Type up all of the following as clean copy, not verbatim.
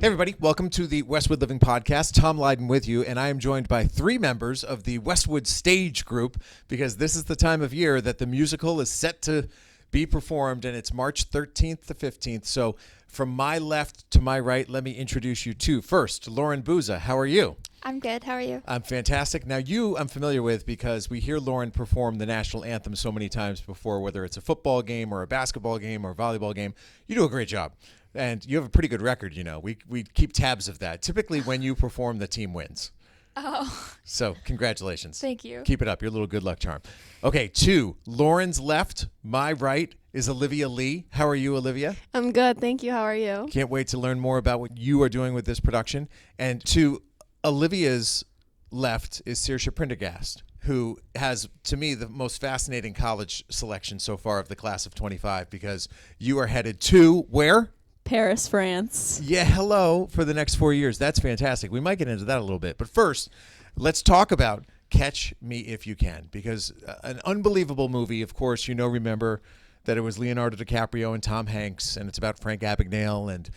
Hey everybody, welcome to the Westwood Living Podcast. Tom Leyden with you, and I am joined by three members of the Westwood Stage group because this is the time of year that the musical is set to be performed, and it's March 13th to 15th. So from my left to my right, let me introduce you to first, Lauren Buza. How are you? I'm good. How are you? I'm fantastic. Now you I'm familiar with because we hear Lauren perform the national anthem so many times before, whether it's a football game or a basketball game or a volleyball game. You do a great job. And you have a pretty good record, you know. We keep tabs of that. Typically, when you perform, the team wins. Oh. So, congratulations. Thank you. Keep it up. You're a little good luck charm. Okay, two. Lauren's left, my right, is Olivia Lee. How are you, Olivia? I'm good. Thank you. How are you? Can't wait to learn more about what you are doing with this production. And to Olivia's left is Saoirse Prendergast, who has, to me, the most fascinating college selection so far of the class of 25, because you are headed to where? Paris, France. Yeah, hello for the next 4 years. That's fantastic. We might get into that a little bit. But first, let's talk about Catch Me If You Can, because an unbelievable movie. Of course, remember that it was Leonardo DiCaprio and Tom Hanks, and it's about Frank Abagnale and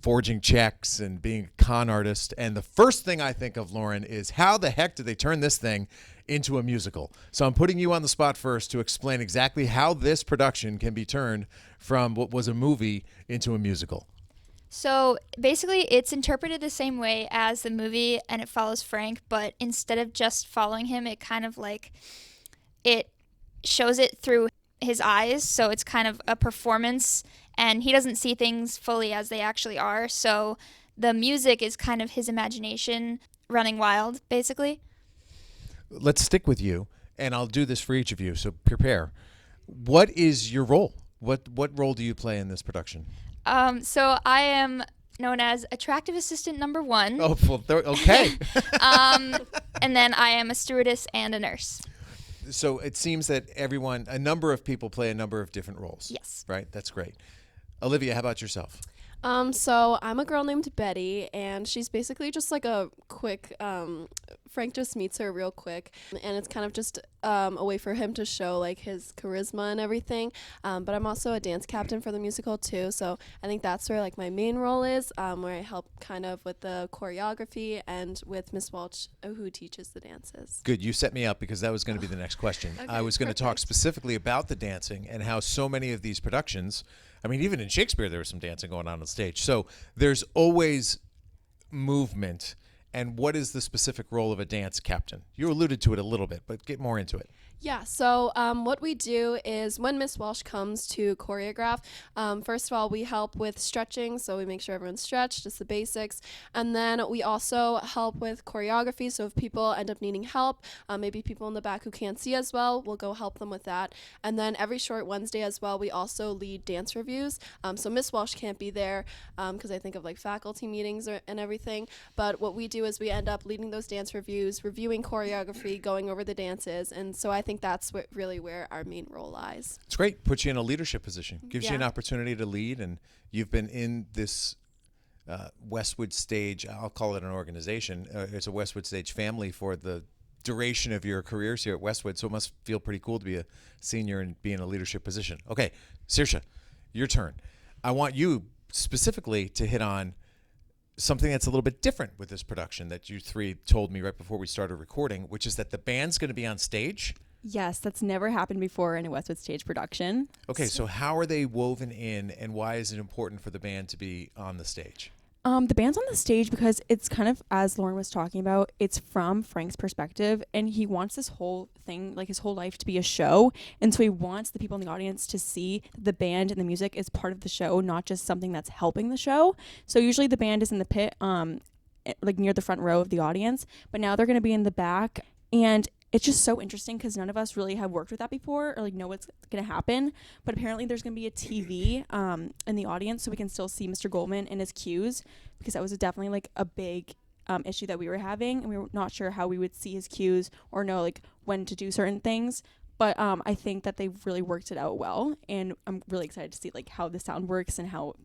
forging checks and being a con artist. And the first thing I think of, Lauren, is how the heck did they turn this thing into a musical? So I'm putting you on the spot first to explain exactly how this production can be turned from what was a movie into a musical. So basically, it's interpreted the same way as the movie, and it follows Frank, but instead of just following him, it kind of it shows it through his eyes. So it's kind of a performance, and he doesn't see things fully as they actually are. So the music is kind of his imagination running wild, basically. Let's stick with you, and I'll do this for each of you, so prepare. What is your role? What role do you play in this production? So I am known as attractive assistant number 1. Oh, well, okay. And then I am a stewardess and a nurse. So it seems that a number of people play a number of different roles. Yes. Right? That's great. Olivia, how about yourself? So I'm a girl named Betty, and she's basically just like a quick, Frank just meets her real quick, and it's kind of just a way for him to show like his charisma and everything. But I'm also a dance captain for the musical too, so I think that's where like my main role is, where I help kind of with the choreography and with Miss Welch, who teaches the dances. Good. You set me up because that was going to be the next question. Okay, I was going to talk perfect. specifically about the dancing and how so many of these productions, I mean, even in Shakespeare, there was some dancing going on stage. So there's always movement. And what is the specific role of a dance captain? You alluded to it a little bit, but get more into it. Yeah, so what we do is when Miss Welsh comes to choreograph, first of all, we help with stretching, so we make sure everyone's stretched, just the basics. And then we also help with choreography, so if people end up needing help, maybe people in the back who can't see as well, we'll go help them with that. And then every short Wednesday as well, we also lead dance reviews. So Miss Welsh can't be there because I think of like faculty meetings and everything. But what we do is we end up leading those dance reviews, reviewing choreography, going over the dances. And so I think that's really where our main role lies. It's great. Puts you in a leadership position. Gives you an Yeah. opportunity to lead. And you've been in this Westwood Stage, I'll call it an organization. It's a Westwood Stage family for the duration of your careers here at Westwood. So it must feel pretty cool to be a senior and be in a leadership position. Okay, Saoirse, your turn. I want you specifically to hit on something that's a little bit different with this production that you three told me right before we started recording, which is that the band's going to be on stage. Yes, that's never happened before in a Westwood Stage production. Okay, so how are they woven in, and why is it important for the band to be on the stage? The band's on the stage because it's kind of, as Lauren was talking about, it's from Frank's perspective, and he wants this whole thing, like his whole life, to be a show. And so he wants the people in the audience to see that the band and the music is part of the show, not just something that's helping the show. So usually the band is in the pit, like near the front row of the audience, but now they're going to be in the back. And it's just so interesting because none of us really have worked with that before or like know what's going to happen. But apparently there's going to be a TV in the audience so we can still see Mr. Goldman and his cues, because that was definitely like a big issue that we were having, and we were not sure how we would see his cues or know like when to do certain things. But I think that they've really worked it out well, and I'm really excited to see like how the sound works and how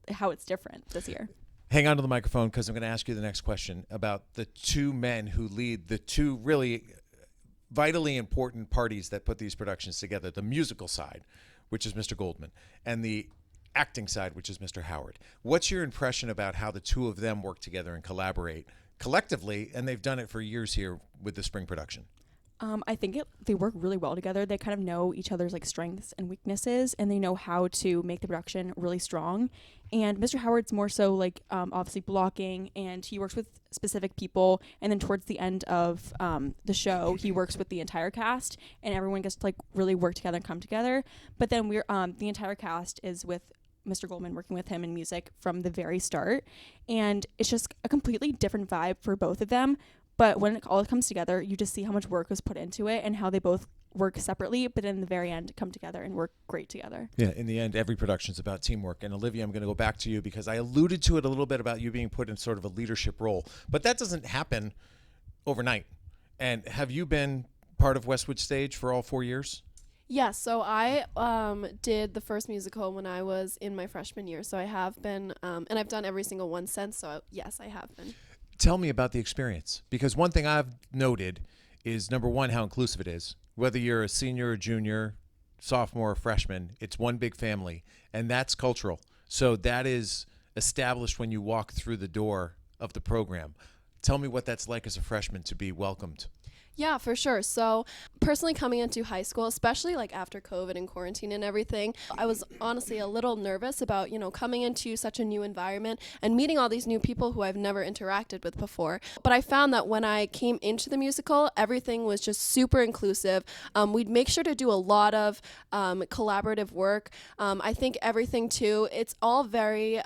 it's different this year. Hang on to the microphone because I'm going to ask you the next question about the two men who lead the two really vitally important parties that put these productions together, the musical side, which is Mr. Goldman, and the acting side, which is Mr. Howard. What's your impression about how the two of them work together and collaborate collectively? And they've done it for years here with the spring production. I think they work really well together. They kind of know each other's like strengths and weaknesses, and they know how to make the production really strong. And Mr. Howard's more so like obviously blocking, and he works with specific people. And then towards the end of the show, he works with the entire cast, and everyone gets to like really work together and come together. But then we're the entire cast is with Mr. Goldman, working with him in music from the very start, and it's just a completely different vibe for both of them. But when it all comes together, you just see how much work was put into it and how they both work separately, but in the very end come together and work great together. Yeah, in the end, every production is about teamwork. And Olivia, I'm going to go back to you because I alluded to it a little bit about you being put in sort of a leadership role. But that doesn't happen overnight. And have you been part of Westwood Stage for all 4 years? Yeah, so I did the first musical when I was in my freshman year. So I have been, and I've done every single one since. So yes, I have been. Tell me about the experience, because one thing I've noted is, number one, how inclusive it is. Whether you're a senior or junior, sophomore or freshman, it's one big family, and that's cultural. So that is established when you walk through the door of the program. Tell me what that's like as a freshman to be welcomed. Yeah, for sure. So personally coming into high school, especially like after COVID and quarantine and everything, I was honestly a little nervous about, coming into such a new environment and meeting all these new people who I've never interacted with before. But I found that when I came into the musical, everything was just super inclusive. We'd make sure to do a lot of collaborative work. I think everything too, it's all very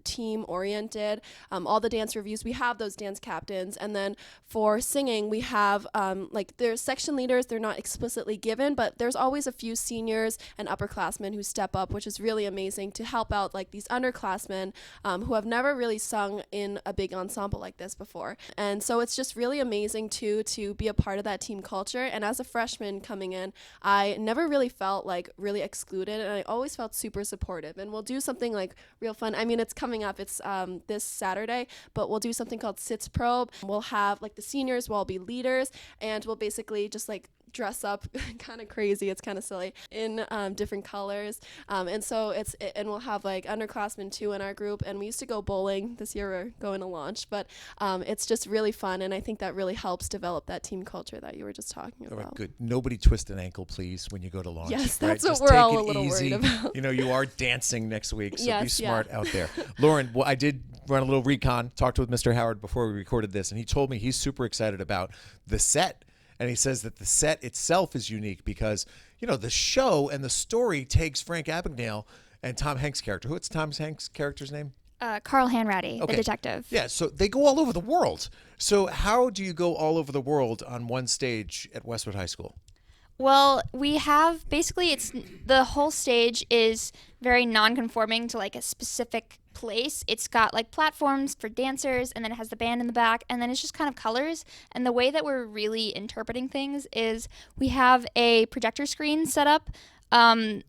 team oriented. All the dance reviews, we have those dance captains. And then for singing, we have like there's section leaders. They're not explicitly given, but there's always a few seniors and upperclassmen who step up, which is really amazing to help out like these underclassmen who have never really sung in a big ensemble like this before. And so it's just really amazing too to be a part of that team culture. And as a freshman coming in, I never really felt like really excluded, and I always felt super supportive. And we'll do something like real fun. I mean, it's coming up. It's this Saturday, but we'll do something called Sits Probe. We'll have like the seniors will all be leaders, and we'll basically just like dress up kind of crazy, it's kind of silly, in different colors, and so and we'll have like underclassmen too in our group, and we used to go bowling. This year we're going to launch, but it's just really fun, and I think that really helps develop that team culture that you were just talking about. All right, good. Nobody twist an ankle, please, when you go to launch. Yes, that's right? what Just we're take all it a little easy. worried about. You are dancing next week, so Yes, be smart yeah. out there. Lauren, well, I did run a little recon, talked with Mr. Howard before we recorded this, and he told me he's super excited about the set. And he says that the set itself is unique because, the show and the story takes Frank Abagnale and Tom Hanks' character. What's Tom Hanks' character's name? Carl Hanratty, Okay. the detective. Yeah, so they go all over the world. So how do you go all over the world on one stage at Westwood High School? Well, we have basically the whole stage is very non-conforming to like a specific place. It's got like platforms for dancers, and then it has the band in the back, and then it's just kind of colors. And the way that we're really interpreting things is we have a projector screen set up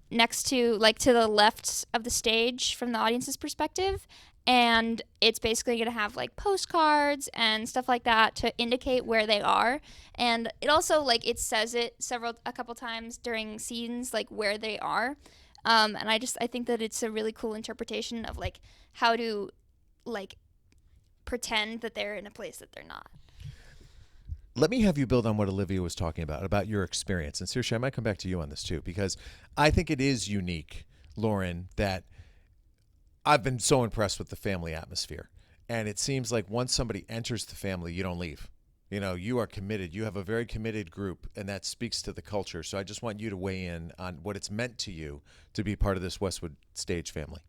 next to the left of the stage from the audience's perspective. And it's basically going to have like postcards and stuff like that to indicate where they are. And it also it says it a couple times during scenes like where they are. And I think that it's a really cool interpretation of like how to like pretend that they're in a place that they're not. Let me have you build on what Olivia was talking about your experience. And Saoirse, I might come back to you on this too, because I think it is unique, Lauren, that I've been so impressed with the family atmosphere. And it seems like once somebody enters the family, you don't leave. You are committed. You have a very committed group, and that speaks to the culture. So I just want you to weigh in on what it's meant to you to be part of this Westwood Stage family.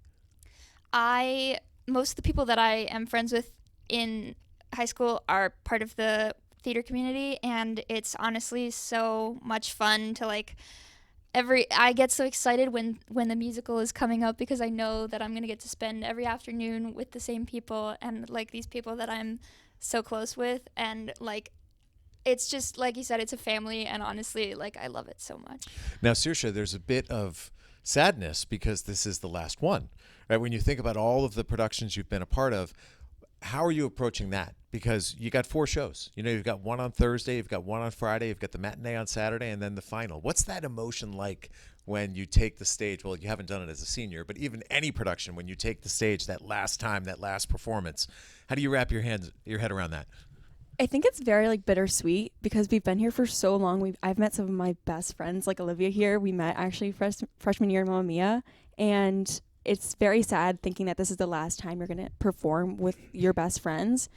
Most of the people that I am friends with in high school are part of the theater community, and it's honestly so much fun to I get so excited when the musical is coming up, because I know that I'm going to get to spend every afternoon with the same people and these people that I'm so close with, and it's just like you said, it's a family, and honestly I love it so much. Now, Saoirse, there's a bit of sadness because this is the last one, right? When you think about all of the productions you've been a part of, how are you approaching that? Because you got 4 shows. You know, you've got one on Thursday, you've got one on Friday, you've got the matinee on Saturday, and then the final. What's that emotion like when you take the stage? Well, you haven't done it as a senior, but even any production, when you take the stage that last time, that last performance, how do you wrap your head around that? I think it's very like bittersweet because we've been here for so long. I've met some of my best friends, like Olivia here. We met actually freshman year in Mamma Mia, and it's very sad thinking that this is the last time you're going to perform with your best friends.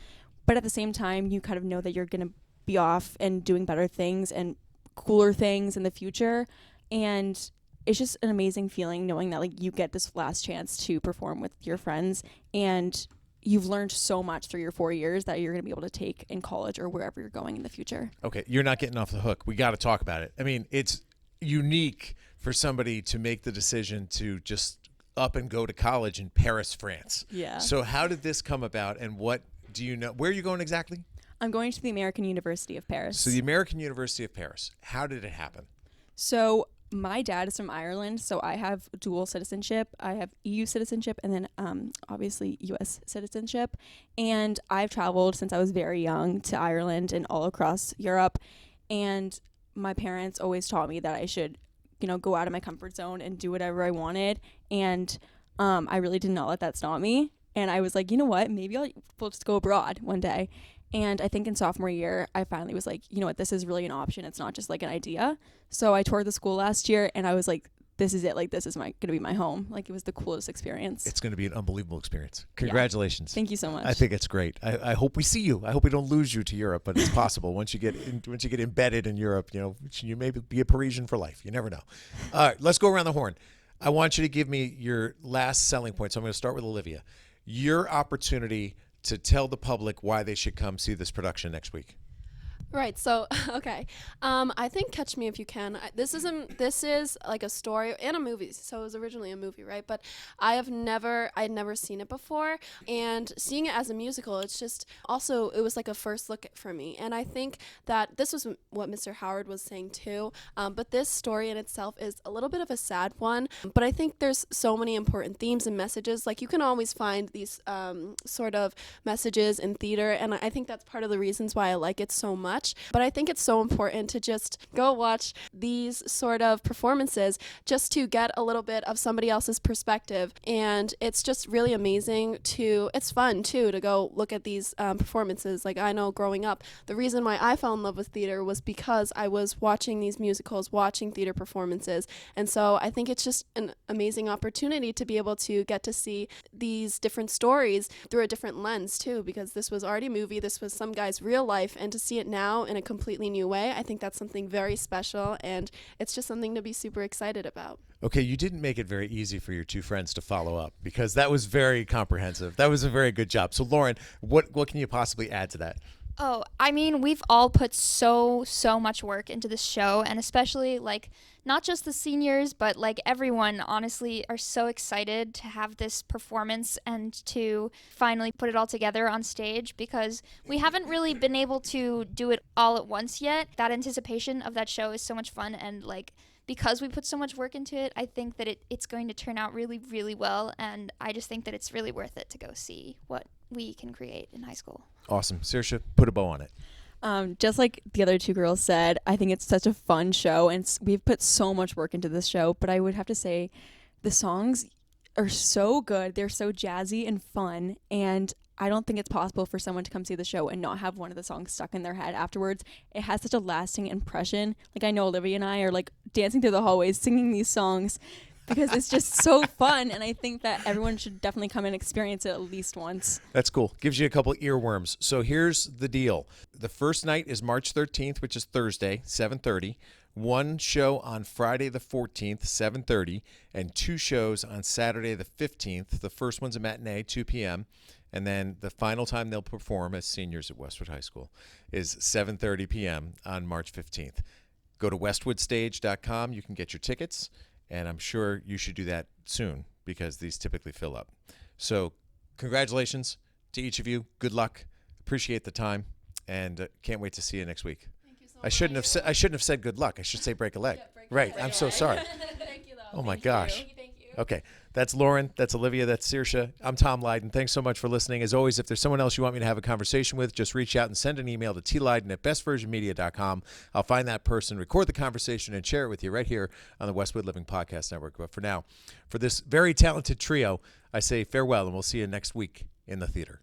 But at the same time, you kind of know that you're going to be off and doing better things and cooler things in the future. And it's just an amazing feeling knowing that like you get this last chance to perform with your friends, and you've learned so much through your 4 years that you're going to be able to take in college or wherever you're going in the future. Okay, you're not getting off the hook. We got to talk about it. I mean, it's unique for somebody to make the decision to just up and go to college in Paris, France. Yeah. So how did this come about, and what do you know? Where are you going exactly? I'm going to the American University of Paris. So the American University of Paris. How did it happen? So my dad is from Ireland, so I have dual citizenship. I have EU citizenship and then obviously US citizenship. And I've traveled since I was very young to Ireland and all across Europe. And my parents always taught me that I should, go out of my comfort zone and do whatever I wanted. And I really did not let that stop me. And I was like, you know what, maybe we'll just go abroad one day. And I think in sophomore year, I finally was like, you know what, this is really an option. It's not just like an idea. So I toured the school last year and I was like, this is it. Like, this is going to be my home. Like, it was the coolest experience. It's going to be an unbelievable experience. Congratulations. Yeah. Thank you so much. I think it's great. I hope we see you. I hope we don't lose you to Europe, but it's possible. Once you get embedded in Europe, you may be a Parisian for life. You never know. All right, let's go around the horn. I want you to give me your last selling point. So I'm going to start with Olivia. Your opportunity to tell the public why they should come see this production next week. Right. So, okay. I think Catch Me If You Can. This is like a story and a movie. So it was originally a movie, right? But I'd never seen it before, and seeing it as a musical, it was like a first look for me. And I think that this was what Mr. Howard was saying too. But this story in itself is a little bit of a sad one. But I think there's so many important themes and messages. Like, you can always find these sort of messages in theater, and I think that's part of the reasons why I like it so much. But I think it's so important to just go watch these sort of performances just to get a little bit of somebody else's perspective. And it's just really amazing it's fun too to go look at these performances. Like, I know growing up, the reason why I fell in love with theater was because I was watching these musicals, watching theater performances. And so I think it's just an amazing opportunity to be able to get to see these different stories through a different lens too, because this was already a movie, this was some guy's real life, and to see it now in a completely new way, I think that's something very special, and it's just something to be super excited about. Okay, you didn't make it very easy for your two friends to follow up, because that was very comprehensive. That was a very good job. So Lauren, what can you possibly add to that? Oh, I mean, we've all put so much work into this show, and especially like not just the seniors, but like everyone honestly are so excited to have this performance and to finally put it all together on stage, because we haven't really been able to do it all at once yet. That anticipation of that show is so much fun, and like because we put so much work into it, I think that it's going to turn out really, really well, and I just think that it's really worth it to go see what we can create in high school. Awesome. Saoirse, put a bow on it. Just like the other two girls said, I think it's such a fun show, and we've put so much work into this show, but I would have to say the songs are so good. They're so jazzy and fun, and I don't think it's possible for someone to come see the show and not have one of the songs stuck in their head afterwards. It has such a lasting impression. Like, I know Olivia and I are like dancing through the hallways singing these songs because it's just so fun, and I think that everyone should definitely come and experience it at least once. That's cool. Gives you a couple earworms. So here's the deal. The first night is March 13th, which is Thursday, 7:30. One show on Friday the 14th, 7:30, and 2 shows on Saturday the 15th. The first one's a matinee, 2 p.m., and then the final time they'll perform as seniors at Westwood High School is 7:30 p.m. on March 15th. Go to westwoodstage.com. You can get your tickets, and I'm sure you should do that soon because these typically fill up. So congratulations to each of you. Good luck. Appreciate the time, and can't wait to see you next week. Thank you so I shouldn't have said good luck. I should say break a leg. Yeah, break a Right. leg. I'm so sorry. Thank you, though. Oh my Thank gosh. you. Thank you. Okay. That's Lauren. That's Olivia. That's Saoirse. I'm Tom Leyden. Thanks so much for listening. As always, if there's someone else you want me to have a conversation with, just reach out and send an email to tleyden@bestversionmedia.com. I'll find that person, record the conversation, and share it with you right here on the Westwood Living Podcast Network. But for now, for this very talented trio, I say farewell, and we'll see you next week in the theater.